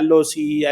LOC,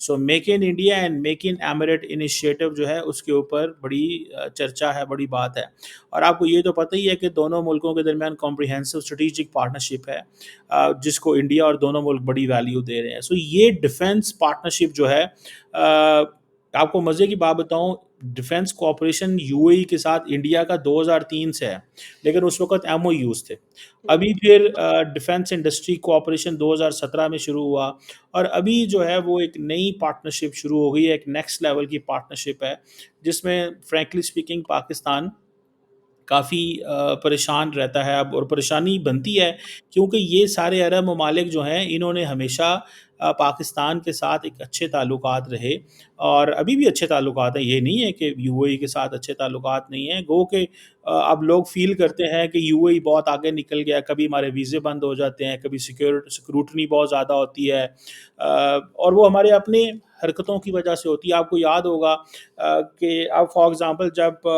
so make in India and make in emirate initiative جو ہے اس کے اوپر بڑی چرچا ہے، بڑی بات ہے. اور آپ کو یہ تو پتہ ہی ہے کہ دونوں ملکوں کے درمیان کمپریہنسو اسٹریٹجک پارٹنرشپ ہے، جس کو انڈیا اور دونوں ملک بڑی ویلیو دے رہے ہیں. سو یہ ڈیفنس پارٹنرشپ جو ہے، آپ کو مزے کی بات بتاؤں، defence cooperation you A E کے ساتھ انڈیا کا 2003 سے ہے، لیکن اس وقت ایم او یوز تھے. ابھی پھر ڈیفنس انڈسٹری کوآپریشن 2017 میں شروع ہوا، اور ابھی جو ہے وہ ایک نئی پارٹنرشپ شروع ہو گئی ہے، ایک نیکسٹ لیول کی پارٹنرشپ ہے، جس میں فرینکلی اسپیکنگ پاکستان کافی پریشان رہتا ہے اب، اور پریشانی بنتی ہے کیونکہ یہ سارے عرب ممالک جو ہیں انہوں نے ہمیشہ پاکستان کے ساتھ ایک اچھے تعلقات رہے، اور ابھی بھی اچھے تعلقات ہیں. یہ نہیں ہے کہ یو اے ای کے ساتھ اچھے تعلقات نہیں ہیں، گو کہ اب لوگ فیل کرتے ہیں کہ یو اے ای بہت آگے نکل گیا، کبھی ہمارے ویزے بند ہو جاتے ہیں، کبھی سیکروٹنی بہت زیادہ ہوتی ہے، اور وہ ہمارے اپنے حرکتوں کی وجہ سے ہوتی ہے. آپ کو یاد ہوگا کہ اب فار ایگزامپل جب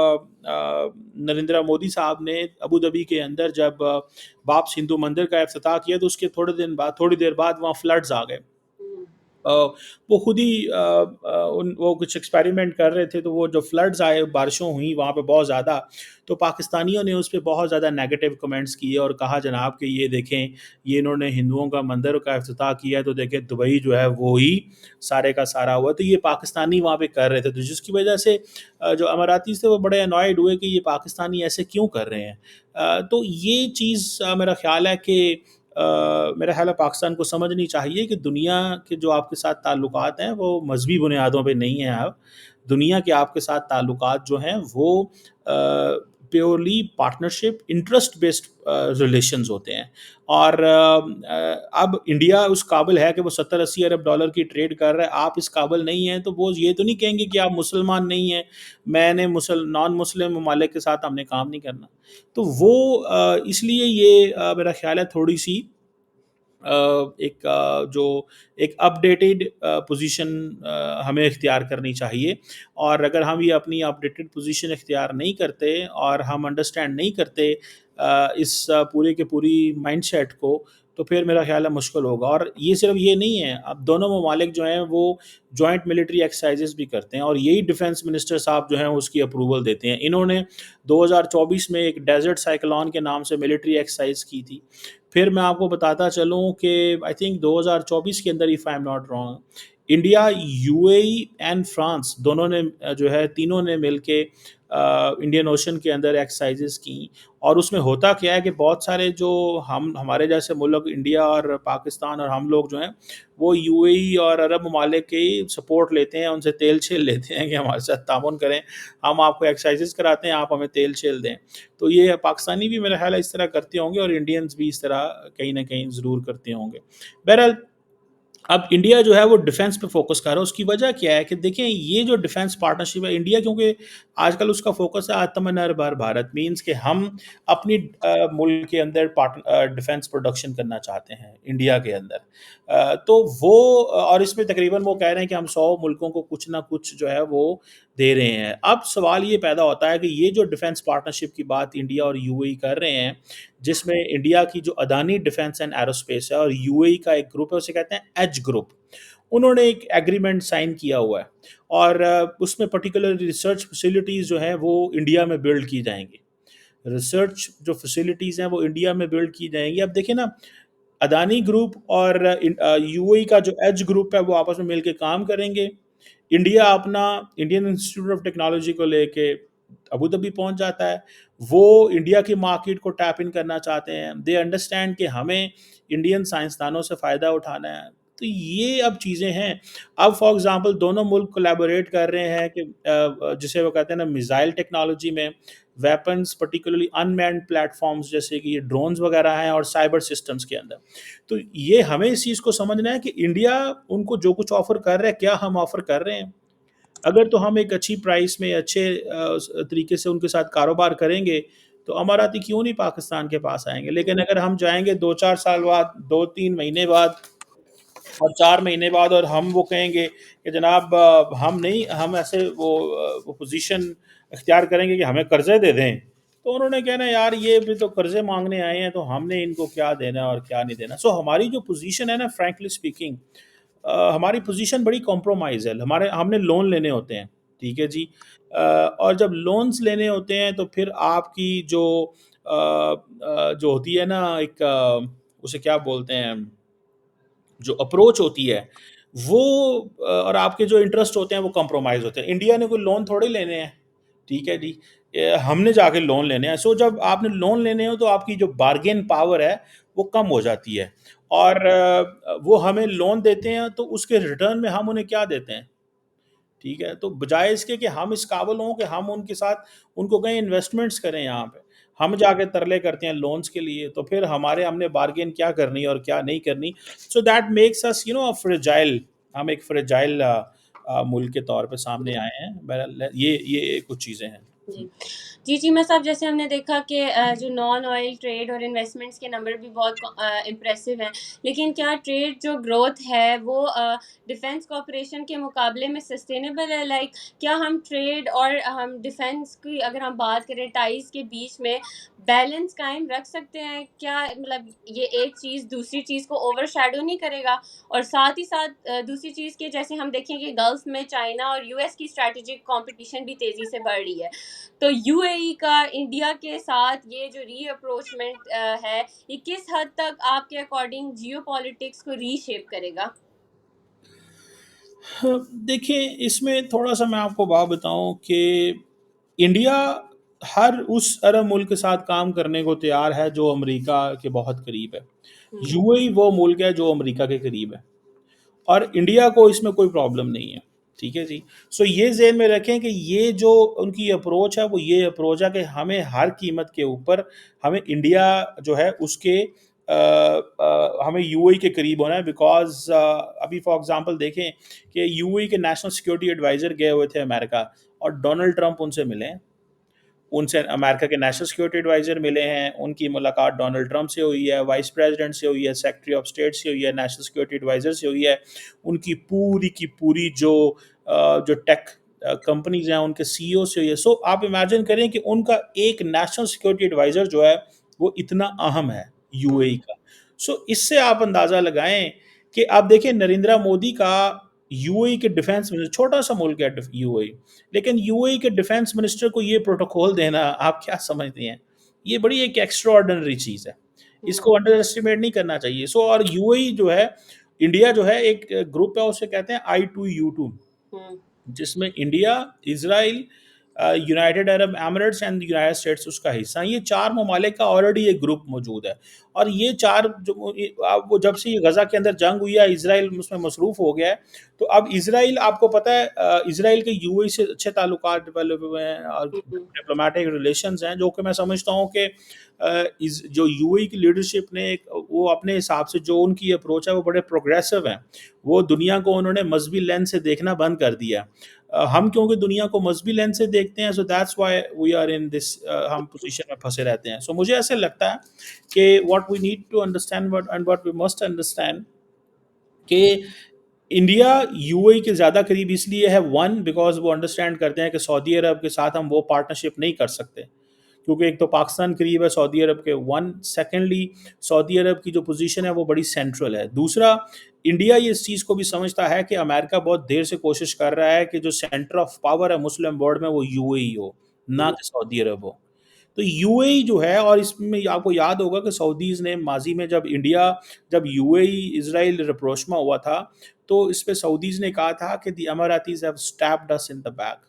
نریندر مودی صاحب نے ابو ظبی کے اندر جب باپس ہندو مندر کا افتتاح کیا تو اس کے تھوڑی دیر بعد وہاں فلڈز آ گئے. وہ خود ہی وہ کچھ ایکسپیریمنٹ کر رہے تھے، تو وہ جو فلڈز آئے، بارشوں ہوئیں وہاں پہ بہت زیادہ، تو پاکستانیوں نے اس پہ بہت زیادہ نیگیٹو کمنٹس کیے اور کہا جناب کہ یہ دیکھیں، یہ انہوں نے ہندوؤں کا مندر کا افتتاح کیا ہے تو دیکھیں دبئی جو ہے وہی سارے کا سارا ہوا. تو یہ پاکستانی وہاں پہ کر رہے تھے، تو جس کی وجہ سے جو اماراتی تھے وہ بڑے انوائڈ ہوئے کہ یہ پاکستانی ایسے کیوں کر رہے ہیں. تو یہ چیز میرا خیال ہے کہ میرا خیال ہے پاکستان کو سمجھنی چاہیے کہ دنیا کے جو آپ کے ساتھ تعلقات ہیں وہ مذہبی بنیادوں پہ نہیں ہیں. اب دنیا کے آپ کے ساتھ تعلقات جو ہیں وہ purely partnership interest based relations ہوتے ہیں. اور اب انڈیا اس قابل ہے کہ وہ 70-80 ارب ڈالر کی ٹریڈ کر رہا ہے، آپ اس قابل نہیں ہیں تو وہ یہ تو نہیں کہیں گے کہ آپ مسلمان نہیں ہیں، میں نے نان مسلم ممالک کے ساتھ ہم نے کام نہیں کرنا. تو وہ اس لیے یہ میرا خیال ہے تھوڑی سی ایک جو ایک اپ ڈیٹڈ پوزیشن ہمیں اختیار کرنی چاہیے. اور اگر ہم یہ اپنی اپ ڈیٹڈ پوزیشن اختیار نہیں کرتے اور ہم انڈرسٹینڈ نہیں کرتے اس پورے کے پوری مائنڈ سیٹ کو، تو پھر میرا خیال ہے مشکل ہوگا. اور یہ صرف یہ نہیں ہے، اب دونوں ممالک جو ہیں وہ جوائنٹ ملٹری ایکسرسائزز بھی کرتے ہیں، اور یہی ڈیفنس منسٹر صاحب جو ہیں اس کی اپروول دیتے ہیں. انہوں نے 2024 میں ایک ڈیزرٹ سائیکلون کے نام سے ملٹری ایکسرسائز کی تھی. پھر میں آپ کو بتاتا چلوں کہ آئی تھنک 2024 کے اندر، if I am not wrong, India, U A E and France دونوں نے جو ہے تینوں نے مل کے انڈین اوشن کے اندر ایکسرسائزز کی. اور اس میں ہوتا کیا ہے کہ بہت سارے جو ہمارے جیسے ملک انڈیا اور پاکستان اور ہم لوگ جو ہیں وہ یو اے ای اور عرب ممالک کی سپورٹ لیتے ہیں، ان سے تیل چھیل لیتے ہیں کہ ہمارے ساتھ تعاون کریں، ہم آپ کو ایکسرسائزز کراتے ہیں، آپ ہمیں تیل چھیل دیں. تو یہ پاکستانی بھی میرا خیال ہے اس طرح کرتے ہوں گے، اور انڈینز بھی اس طرح کہیں نہ کہیں ضرور کرتے ہوں گے. بہرحال اب انڈیا جو ہے وہ ڈیفنس پہ فوکس کر رہا ہے. اس کی وجہ کیا ہے کہ دیکھیں یہ جو ڈیفنس پارٹنرشپ ہے انڈیا، کیونکہ آج کل اس کا فوکس ہے آتم نربھر بھارت، مینس کہ ہم اپنی ملک کے اندر ڈیفنس پروڈکشن کرنا چاہتے ہیں انڈیا کے اندر. تو وہ اور اس میں تقریباً وہ کہہ رہے ہیں کہ ہم 100 ملکوں کو کچھ نہ کچھ جو ہے وہ دے رہے ہیں. اب سوال یہ پیدا ہوتا ہے کہ یہ جو ڈیفنس پارٹنرشپ کی بات انڈیا اور یو اے ای کر رہے ہیں، جس میں انڈیا کی جو اڈانی ڈیفنس اینڈ ایروسپیس ہے اور یو اے ای کا ایک گروپ ہے، اسے کہتے ہیں ایج گروپ، انہوں نے ایک ایگریمنٹ سائن کیا ہوا ہے، اور اس میں پرٹیکولر ریسرچ فیسلٹیز جو ہیں وہ انڈیا میں بلڈ کی جائیں گی. ریسرچ جو فیسلٹیز ہیں وہ انڈیا میں بلڈ کی جائیں گی. اب دیکھیں نا، اڈانی گروپ اور یو اے ای کا جو ایج گروپ ہے وہ آپس میں مل کے کام کریں گے. انڈیا اپنا انڈین انسٹیٹیوٹ آف ٹیکنالوجی کو لے کے ابو ظبی پہنچ جاتا ہے، وہ انڈیا کی مارکیٹ کو ٹیپ ان کرنا چاہتے ہیں. دے انڈرسٹینڈ کہ ہمیں انڈین سائنسدانوں سے فائدہ اٹھانا ہے. تو یہ اب چیزیں ہیں. اب فار ایگزامپل دونوں ملک کولیبوریٹ کر رہے ہیں کہ جسے وہ کہتے ہیں نا میزائل ٹیکنالوجی میں، ویپنس پرٹیکولرلی ان مینڈ پلیٹ فارمز جیسے کہ یہ ڈرونز وغیرہ ہیں، اور سائبر سسٹمز کے اندر. تو یہ ہمیں اس چیز کو سمجھنا ہے کہ انڈیا ان کو جو کچھ آفر کر رہا ہے کیا ہم آفر کر رہے ہیں. اگر تو ہم ایک اچھی پرائس میں اچھے طریقے سے ان کے ساتھ کاروبار کریں گے تو اماراتی کیوں نہیں پاکستان کے پاس آئیں گے. لیکن اگر ہم جائیں گے 2-4 سال بعد، 2-3 مہینے بعد اور 4 مہینے بعد، اور ہم وہ کہیں گے کہ جناب ہم نہیں، ہم ایسے وہ پوزیشن اختیار کریں گے کہ ہمیں قرضے دے دیں، تو انہوں نے کہنا یار یہ بھی تو قرضے مانگنے آئے ہیں تو ہم نے ان کو کیا دینا اور کیا نہیں دینا. سو ہماری جو پوزیشن ہے نا، فرینکلی اسپیکنگ، ہماری پوزیشن بڑی کمپرومائز ہے. ہم نے لون لینے ہوتے ہیں, ٹھیک ہے جی, اور جب لونز لینے ہوتے ہیں تو پھر آپ کی جو ہوتی ہے نا ایک اسے کیا بولتے ہیں, جو اپروچ ہوتی ہے وہ اور آپ کے جو انٹرسٹ ہوتے ہیں وہ کمپرومائز ہوتے ہیں. انڈیا نے کوئی لون تھوڑے لینے ہیں, ٹھیک ہے جی, ہم نے جا کے لون لینے ہیں. سو جب آپ نے لون لینے ہو تو آپ کی جو بارگین پاور ہے وہ کم ہو جاتی ہے, اور وہ ہمیں لون دیتے ہیں تو اس کے ریٹرن میں ہم انہیں کیا دیتے ہیں, ٹھیک ہے. تو بجائے اس کے کہ ہم اس قابل ہوں کہ ہم ان کے ساتھ ان کو کہیں انویسٹمنٹس کریں, یہاں پہ ہم جا کے ترلے کرتے ہیں لونز کے لیے, تو پھر ہم نے بارگین کیا کرنی اور کیا نہیں کرنی. So that makes us fragile, ہم ایک فریجائل ملک کے طور پہ سامنے آئے ہیں. بہرحال یہ کچھ چیزیں ہیں. جی جی چیمہ صاحب, جیسے ہم نے دیکھا کہ جو نان آئل ٹریڈ اور انویسٹمنٹس کے نمبر بھی بہت امپریسو ہیں, لیکن کیا ٹریڈ جو گروتھ ہے وہ ڈیفینس کوآپریشن کے مقابلے میں سسٹینیبل ہے؟ لائک کیا ہم ٹریڈ اور ہم ڈیفینس کی اگر ہم بات کریں ٹائز کے بیچ میں بیلنس قائم رکھ سکتے ہیں کیا؟ مطلب یہ ایک چیز دوسری چیز کو اوور شیڈو نہیں کرے گا؟ اور ساتھ ہی ساتھ دوسری چیز کے جیسے ہم دیکھیں کہ گلف میں چائنا اور یو ایس کی اسٹریٹجک کمپٹیشن بھی تیزی سے بڑھ رہی ہے, تو یو اے ای کا انڈیا کے ساتھ یہ جو ری اپروچمنٹ ہے یہ کس حد تک آپ کے اکارڈنگ جیو پالیٹکس کو ری شیپ کرے گا؟ دیکھیں, اس میں تھوڑا سا میں آپ کو بات بتاؤں کہ انڈیا ہر اس عرب ملک کے ساتھ کام کرنے کو تیار ہے جو امریکہ کے بہت قریب ہے. یو اے ای وہ ملک ہے جو امریکہ کے قریب ہے, اور انڈیا کو اس میں کوئی پرابلم نہیں ہے, ٹھیک ہے جی. سو یہ ذہن میں رکھیں کہ یہ جو ان کی اپروچ ہے وہ یہ اپروچ ہے کہ ہمیں ہر قیمت کے اوپر ہمیں انڈیا جو ہے اس کے ہمیں یو اے کے قریب ہونا ہے. بیکاز ابھی فار ایگزامپل دیکھیں کہ یو اے کے نیشنل سیکورٹی ایڈوائزر گئے ہوئے تھے امریکہ, اور ڈونلڈ ٹرمپ ان سے ملے ہیں, ان سے امریکہ کے نیشنل سیکورٹی ایڈوائزر ملے ہیں, ان کی ملاقات ڈونلڈ ٹرمپ سے ہوئی ہے, وائس پریزیڈنٹ سے ہوئی ہے, سیکرٹری آف اسٹیٹ سے ہوئی ہے, نیشنل سیکورٹی ایڈوائزر سے ہوئی ہے. ان کی پوری جو ٹیک کمپنیز ہیں ان کے سی ای او سے ہوئی ہے. سو آپ امیجن کریں کہ ان کا ایک نیشنل سیکورٹی ایڈوائزر جو ہے وہ اتنا اہم ہے یو اے ای کا. سو اس سے آپ اندازہ لگائیں کہ آپ دیکھیں نریندرا مودی کا یو اے ای کے ڈیفینس منسٹر, چھوٹا سا ملک ہے یو اے ای, لیکن یو اے ای کے ڈیفینس منسٹر کو یہ پروٹوکول دینا, آپ کیا سمجھتے ہیں, یہ بڑی ایک ایکسٹرا آرڈنری چیز ہے, اس کو انڈر اسٹیمیٹ نہیں کرنا چاہیے. سو اور یو اے ای جو ہے, انڈیا جو ہے ایک گروپ ہے, اسے کہتے ہیں I2U2, جس میں India, Israel, United Arab Emirates and United States اس کا حصہ ہیں. یہ چار ممالک کا آلریڈی ایک گروپ موجود ہے, اور یہ چار وہ جب سے یہ غزہ کے اندر جنگ ہوئی ہے اسرائیل اس میں مصروف ہو گیا ہے. تو اب اسرائیل, آپ کو پتہ ہے اسرائیل کے یو اے ای سے اچھے تعلقات ڈیولپ ہوئے ہیں اور ڈپلومیٹک ریلیشنز ہیں, جو کہ میں سمجھتا ہوں کہ جو یو اے ای کی لیڈرشپ نے وہ اپنے حساب سے جو ان کی اپروچ ہے وہ بڑے پروگریسو ہیں. وہ دنیا کو انہوں نے مذہبی لینس سے دیکھنا بند کر دیا. ہم کیونکہ دنیا کو مذہبی لینس سے دیکھتے ہیں, so that's why we are in this, ہم پوزیشن میں پھنسے رہتے ہیں. سو مجھے ایسے لگتا ہے کہ what we need to understand and what we must understand کہ انڈیا یو اے ای کے زیادہ قریب اس لیے ہے, ون بیکاز وہ انڈرسٹینڈ کرتے ہیں کہ سعودی عرب کے ساتھ ہم وہ پارٹنرشپ نہیں کر سکتے, کیونکہ ایک تو پاکستان قریب ہے سعودی عرب کے, ون. سیکنڈلی سعودی عرب کی جو پوزیشن ہے وہ بڑی سینٹرل ہے. دوسرا, انڈیا یہ اس چیز کو بھی سمجھتا ہے کہ امریکہ بہت دیر سے کوشش کر رہا ہے کہ جو سینٹر آف پاور ہے مسلم ورلڈ میں وہ یو اے ای ہو, نہ کہ سعودی عرب ہو. تو یو اے ای جو ہے, اور اس میں آپ کو یاد ہوگا کہ سعودیز نے ماضی میں جب یو اے ای اسرائیل رپروشما ہوا تھا تو اس پہ سعودیز نے کہا تھا کہ the Emiratis have stepped us in the back.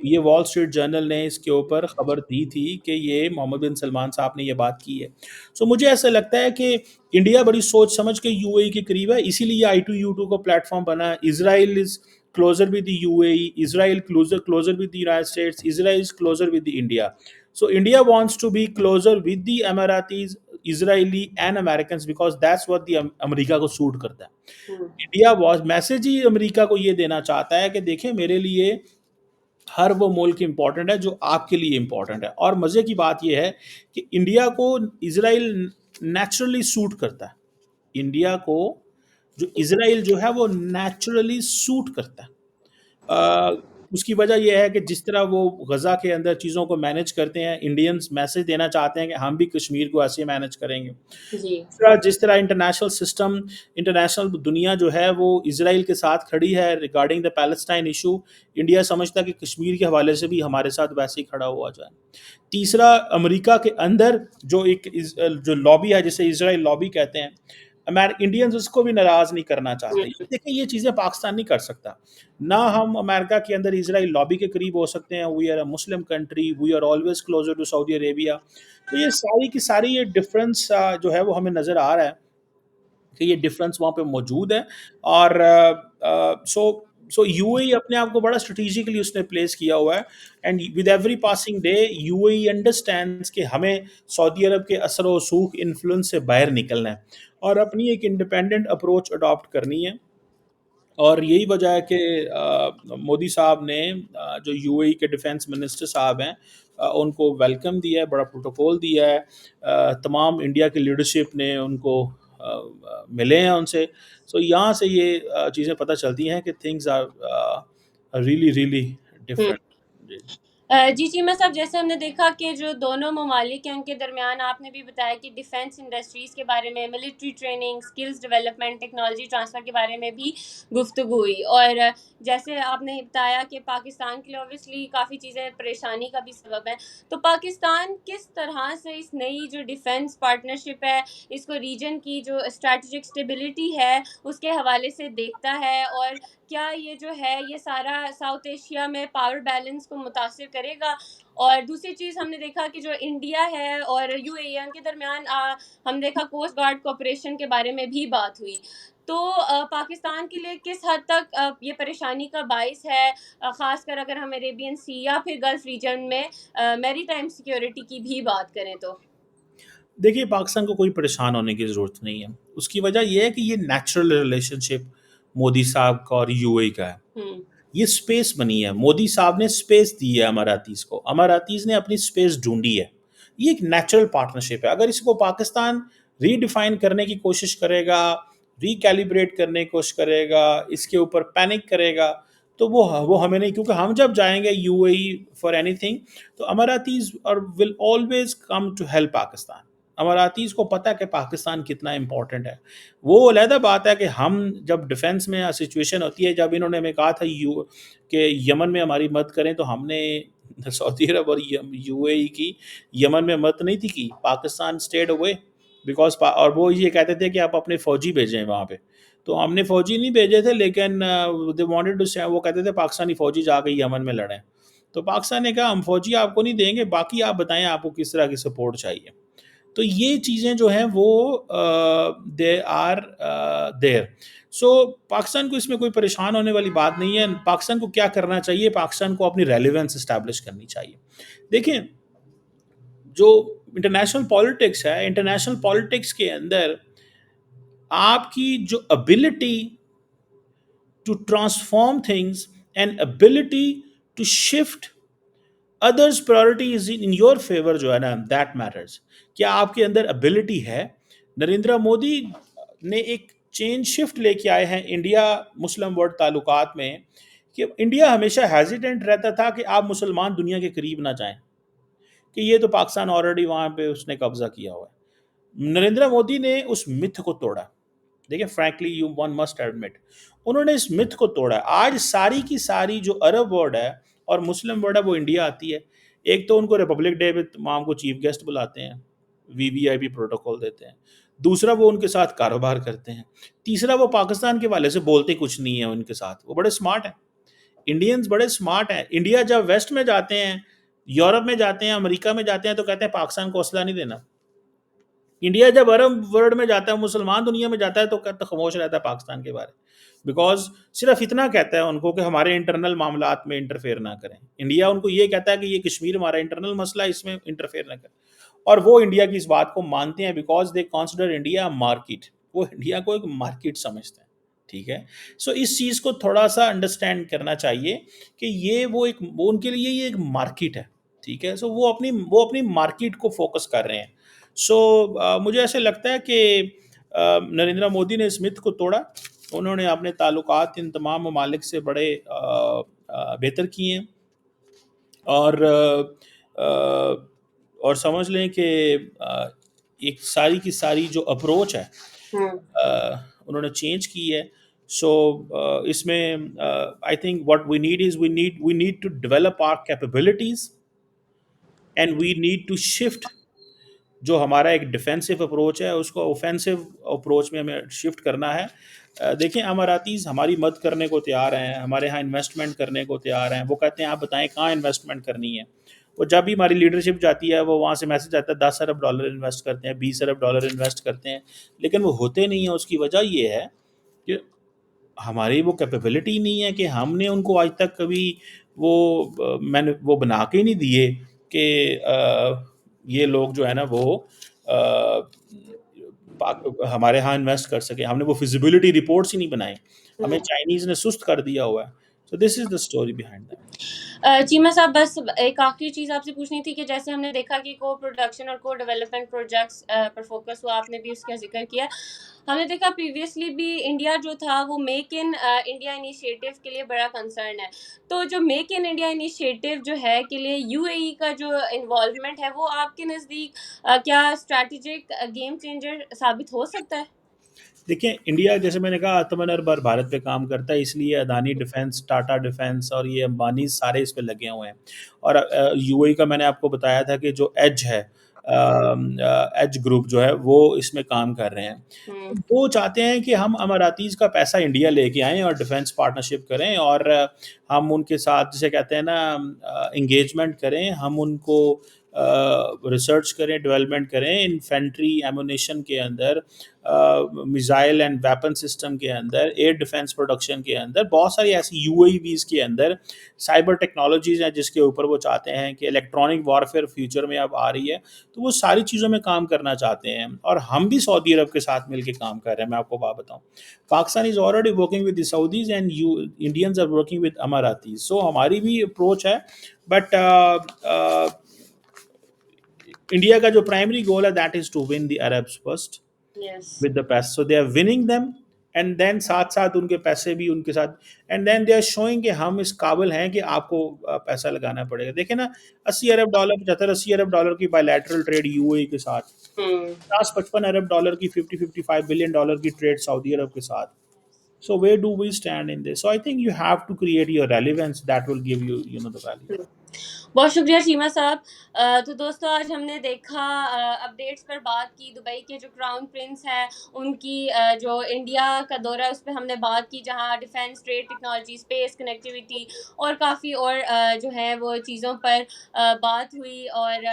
یہ وال اسٹریٹ جرنل نے اس کے اوپر خبر دی تھی کہ یہ محمد بن سلمان صاحب نے یہ بات کی ہے. سو مجھے ایسا لگتا ہے کہ انڈیا بڑی سوچ سمجھ کے یو اے ای کے قریب ہے, اسی لیے I2U2 کا پلیٹ فارم بنا ہے. Israel is closer with the U A E, Israel closer with the United States, Israel is closer with the India. So India wants to be closer with the Emiratis, Israeli and Americans, because that's what the America کو suit کرتا ہے. India was message ہی امریکہ کو یہ دینا چاہتا ہے کہ دیکھیں میرے لیے ہر وہ ملک امپورٹنٹ ہے جو آپ کے لیے امپورٹنٹ ہے. اور مزے کی بات یہ ہے کہ انڈیا کو اسرائیل نیچرلی سوٹ کرتا ہے, انڈیا کو جو اسرائیل جو ہے وہ نیچرلی سوٹ کرتا ہے. اس کی وجہ یہ ہے کہ جس طرح وہ غزہ کے اندر چیزوں کو مینیج کرتے ہیں، انڈینز میسج دینا چاہتے ہیں کہ ہم بھی کشمیر کو ایسے مینیج کریں گے. جی جس طرح انٹرنیشنل سسٹم، انٹرنیشنل دنیا جو ہے وہ اسرائیل کے ساتھ کھڑی ہے regarding the Palestine issue, India سمجھتا ہے کہ کشمیر کے حوالے سے بھی ہمارے ساتھ ویسے ہی کھڑا ہوا جائے. تیسرا، امریکہ کے اندر جو ایک جو لابی ہے جسے اسرائیل لابی کہتے ہیں، انڈینز اس کو بھی ناراض نہیں کرنا چاہتے. دیکھیں یہ چیزیں پاکستان نہیں کر سکتا. نہ ہم امریکہ کے اندر اسرائیل لابی کے قریب ہو سکتے ہیں. We are a Muslim country, we are always closer to Saudi Arabia. تو یہ ساری کی ساری یہ ڈفرینس جو ہے وہ ہمیں نظر آ رہا ہے کہ یہ ڈفرینس وہاں پہ موجود ہے. اور سو یو اے ای اپنے آپ کو بڑا اسٹریٹجیکلی اس نے پلیس کیا ہوا ہے. And with every passing day you A E understands کہ ہمیں سعودی عرب کے اثر و رسوخ انفلوئنس سے باہر نکلنا ہے اور اپنی ایک انڈیپینڈنٹ اپروچ اڈاپٹ کرنی ہے. اور یہی وجہ ہے کہ مودی صاحب نے جو یو اے ای کے ڈیفینس منسٹر صاحب ہیں ان کو ویلکم دیا ہے، بڑا پروٹوکول دیا ہے. تمام انڈیا کی لیڈرشپ نے ان کو ملے ہیں ان سے. سو یہاں سے یہ چیزیں پتہ چلتی ہیں کہ things are really really different. جی جی چیمہ صاحب، جیسے ہم نے دیکھا کہ جو دونوں ممالک ہیں ان کے درمیان آپ نے بھی بتایا کہ ڈیفینس انڈسٹریز کے بارے میں، military training, skills development, technology transfer کے بارے میں بھی گفتگو ہوئی. اور جیسے آپ نے بتایا کہ پاکستان کے لیے اوبویسلی کافی چیزیں پریشانی کا بھی سبب ہیں. تو پاکستان کس طرح سے اس نئی جو ڈیفینس پارٹنرشپ ہے اس کو ریجن کی جو اسٹریٹجک اسٹیبلٹی ہے اس کے حوالے سے دیکھتا ہے، اور کیا یہ جو ہے یہ سارا ساؤتھ ایشیا میں پاور بیلنس کو متاثر کرے گا؟ اور دوسری چیز ہم نے دیکھا کہ جو انڈیا ہے اور یو اے ای کے درمیان ہم دیکھا کوسٹ گارڈ کوپریشن کے بارے میں بھی بات ہوئی. تو پاکستان کے لیے کس حد تک یہ پریشانی کا باعث ہے، خاص کر اگر ہم عریبین سی یا پھر گلف ریجن میں میری ٹائم سیکیورٹی کی بھی بات کریں تو؟ دیکھیے پاکستان کو کوئی پریشان ہونے کی ضرورت نہیں ہے. اس کی وجہ یہ ہے کہ یہ نیچرل ریلیشن شپ مودی صاحب کا اور یو اے ای کا ہے. یہ سپیس بنی ہے، مودی صاحب نے سپیس دی ہے اماراتیز کو، اماراتیز نے اپنی سپیس ڈھونڈی ہے. یہ ایک نیچرل پارٹنرشپ ہے. اگر اس کو پاکستان ری ڈیفائن کرنے کی کوشش کرے گا، ری کیلیبریٹ کرنے کی کوشش کرے گا، اس کے اوپر پینک کرے گا تو وہ ہمیں نہیں، کیونکہ ہم جب جائیں گے یو اے ای فار اینی تھنگ تو Emiratis will always come to help Pakistan. Emiratis کو پتہ ہے کہ پاکستان کتنا امپورٹنٹ ہے. وہ علیحدہ بات ہے کہ ہم جب ڈیفینس میں سچویشن ہوتی ہے، جب انہوں نے ہمیں کہا تھا کہ یمن میں ہماری مدد کریں تو ہم نے سعودی عرب اور یو اے ای کی یمن میں مدد نہیں تھی کی. پاکستان اسٹیڈ اوے بیکاز اور وہ یہ کہتے تھے کہ آپ اپنے فوجی بھیجیں وہاں پہ. تو ہم نے فوجی نہیں بھیجے تھے، لیکن دے وانٹڈ ٹو، وہ کہتے تھے پاکستانی فوجی جا کے یمن میں لڑیں. تو پاکستان نے کہا ہم فوجی آپ کو نہیں دیں گے، باقی آپ بتائیں آپ کو کس طرح کی سپورٹ چاہیے. تو یہ چیزیں جو ہیں وہ دے آر دیر. سو پاکستان کو اس میں کوئی پریشان ہونے والی بات نہیں ہے. پاکستان کو کیا کرنا چاہیے؟ پاکستان کو اپنی ریلیونس اسٹیبلش کرنی چاہیے. دیکھیں جو انٹرنیشنل پالیٹکس ہے، انٹرنیشنل پالیٹکس کے اندر آپ کی جو ability to transform things and ability to shift others priorities in your favour جو ہے نا، دیٹ میٹرز. کیا آپ کے اندر ابیلٹی ہے؟ نریندر مودی نے ایک چینج شفٹ لے کے آئے ہیں انڈیا مسلم ورلڈ تعلقات میں، کہ انڈیا ہمیشہ ہیزیٹنٹ رہتا تھا کہ آپ مسلمان دنیا کے قریب نہ جائیں، کہ یہ تو پاکستان آلریڈی وہاں پہ اس نے قبضہ کیا ہوا ہے. نریندر مودی نے اس متھ کو توڑا. دیکھیں frankly you one must admit, انہوں نے اس متھ کو توڑا. آج ساری کی ساری جو عرب ورلڈ ہے اور مسلم ورلڈ ہے وہ انڈیا آتی ہے. ایک تو ان کو ریپبلک ڈے پہ تمام کو چیف گیسٹ بلاتے ہیں، وی آئی پی پروٹوکول دیتے ہیں. دوسرا وہ ان کے ساتھ کاروبار کرتے ہیں. تیسرا وہ پاکستان کے والے سے بولتے کچھ نہیں ہیں ان کے ساتھ. وہ بڑے سمارٹ ہیں، انڈینز بڑے سمارٹ ہیں. انڈیا جب ویسٹ میں جاتے ہیں، یورپ میں جاتے ہیں، امریکہ میں جاتے ہیں تو کہتے ہیں پاکستان کو اسلحہ نہیں دینا. انڈیا جب عرب ورلڈ میں جاتا ہے، مسلمان دنیا میں جاتا ہے تو کہتا خاموش رہتا ہے پاکستان کے بارے، بیکاز صرف اتنا کہتا ہے ان کو کہ ہمارے انٹرنل معاملات میں انٹرفیئر نہ کریں. انڈیا ان کو یہ کہتا ہے کہ یہ کشمیر ہمارا انٹرنل مسئلہ ہے، اس میں انٹرفیئر نہ کریں. اور وہ انڈیا کی اس بات کو مانتے ہیں because they consider India market. وہ انڈیا کو ایک مارکیٹ سمجھتے ہیں. ٹھیک ہے. سو اس چیز کو تھوڑا سا انڈرسٹینڈ کرنا چاہیے کہ یہ وہ ان کے لیے یہ ایک مارکیٹ ہے. ٹھیک ہے. سو وہ اپنی مارکیٹ کو فوکس کر رہے ہیں. سو مجھے ایسے لگتا ہے کہ نریندر مودی نے اس متھ کو توڑا. انہوں نے اپنے تعلقات ان تمام ممالک سے بڑے بہتر کیے ہیں. اور سمجھ لیں کہ ایک ساری کی ساری جو اپروچ ہے انہوں نے چینج کی ہے. سو اس میں I think what we need is we need to develop our capabilities and we need to shift. جو ہمارا ایک ڈیفینسو اپروچ ہے اس کو اوفینسو اپروچ میں ہمیں شفٹ کرنا ہے. دیکھیں اماراتیز ہماری مدد کرنے کو تیار ہیں, ہمارے ہاں انویسٹمنٹ کرنے کو تیار ہیں. وہ کہتے ہیں آپ بتائیں کہاں انویسٹمنٹ کرنی ہے. وہ جب بھی ہماری لیڈرشپ جاتی ہے وہ وہاں سے میسج آتا ہے 10 ارب ڈالر انویسٹ کرتے ہیں, 20 ارب ڈالر انویسٹ کرتے ہیں, لیکن وہ ہوتے نہیں ہیں. اس کی وجہ یہ ہے کہ ہماری وہ کیپیبلٹی نہیں ہے کہ ہم نے ان کو آج تک کبھی وہ بنا کے ہی نہیں دیے کہ یہ لوگ جو ہے نا وہ ہمارے ہاں انویسٹ کر سکے. ہم نے وہ فیزیبلٹی رپورٹس ہی نہیں بنائے, ہمیں چائنیز نے سست کر دیا ہوا ہے. So this is the story behind that. Cheema صاحب بس ایک آخری چیز آپ سے پوچھنی تھی کہ جیسے ہم نے دیکھا کہ کو پروڈکشن اور کو ڈیولپمنٹ پروجیکٹس پر فوکس ہوا, آپ نے بھی اس کا ذکر کیا. ہم نے دیکھا پریویسلی بھی انڈیا جو تھا وہ میک ان انڈیا انیشیٹو کے لیے بڑا کنسرن ہے. تو جو میک ان انڈیا انیشیٹو جو ہے کے لیے یو اے ای کا جو انوالومنٹ ہے وہ آپ کے نزدیک کیا اسٹریٹجک گیم چینجر ثابت ہو سکتا ہے؟ دیکھیں انڈیا جیسے میں نے کہا آتم نربھر بھارت پہ کام کرتا ہے, اس لیے اڈانی ڈیفینس, ٹاٹا ڈیفینس اور یہ امبانی سارے اس پہ لگے ہوئے ہیں. اور یو اے کا میں نے آپ کو بتایا تھا کہ جو ایج ہے, ایج گروپ جو ہے وہ اس میں کام کر رہے ہیں. وہ چاہتے ہیں کہ ہم اماراتیز کا پیسہ انڈیا لے کے آئیں اور ڈیفینس پارٹنرشپ کریں اور ہم ان کے ساتھ جسے کہتے ہیں نا انگیجمنٹ کریں, ہم ان کو ریسرچ کریں, ڈیولپمنٹ کریں, انفینٹری ایمونیشن کے اندر, میزائل اینڈ ویپن سسٹم کے اندر, ایئر ڈیفینس پروڈکشن کے اندر, بہت ساری ایسی یو اے ویز کے اندر سائبر ٹیکنالوجیز ہیں جس کے اوپر وہ چاہتے ہیں کہ الیکٹرانک وارفیئر فیوچر میں اب آ رہی ہے, تو وہ ساری چیزوں میں کام کرنا چاہتے ہیں. اور ہم بھی سعودی عرب کے ساتھ مل کے کام کر رہے ہیں. میں آپ کو بات بتاؤں, Pakistan is already working with the Saudis and Indians are working with Emiratis. So ہماری بھی اپروچ ہے, بٹ انڈیا کا جو پرائمری گول ہے that is to win the Arabs first with the پیسے. so they are winning them and then ساتھ ساتھ ان کے پیسے بھی ان کے ساتھ, and then they are showing کہ ہم اس قابل ہیں کہ آپ کو پیسہ لگانا پڑے گا. دیکھیں نا 80 ارب ڈالر 75-80 ارب ڈالر کی بائیلیٹرل ٹریڈ یو اے کے ساتھ, 50-55 ارب ڈالر کی 50-55 بلین ڈالر کی ٹریڈ سعودی عرب کے ساتھ. So where do we stand in this? So I think you have to create your relevance that will give you the value. بہت شکریہ چیمہ صاحب. تو دوستو آج ہم نے دیکھا اپڈیٹس پر بات کی, دبئی کے جو کراؤن پرنس ہیں ان کی جو انڈیا کا دورہ ہے اس پہ ہم نے بات کی, جہاں defence, trade, technology, space, connectivity اور کافی اور جو ہے وہ چیزوں پر بات ہوئی. اور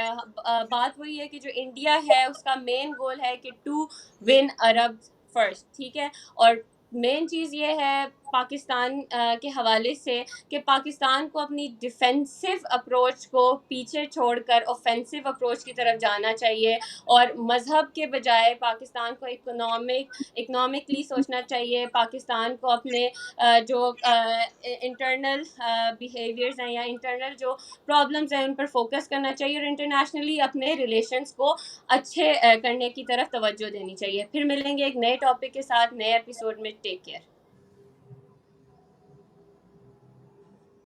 بات وہی ہے کہ جو انڈیا ہے اس کا مین گول ہے کہ ٹو ون عرب فرسٹ, ٹھیک ہے. اور مین چیز یہ ہے پاکستان کے حوالے سے کہ پاکستان کو اپنی ڈیفینسو اپروچ کو پیچھے چھوڑ کر اوفینسو اپروچ کی طرف جانا چاہیے, اور مذہب کے بجائے پاکستان کو اکنامکلی سوچنا چاہیے. پاکستان کو اپنے جو انٹرنل بیہیویئرز ہیں یا انٹرنل جو پرابلمز ہیں ان پر فوکس کرنا چاہیے, اور انٹرنیشنلی اپنے ریلیشنز کو اچھے کرنے کی طرف توجہ دینی چاہیے. پھر ملیں گے ایک نئے ٹاپک کے ساتھ نئے ایپیسوڈ میں. Take care.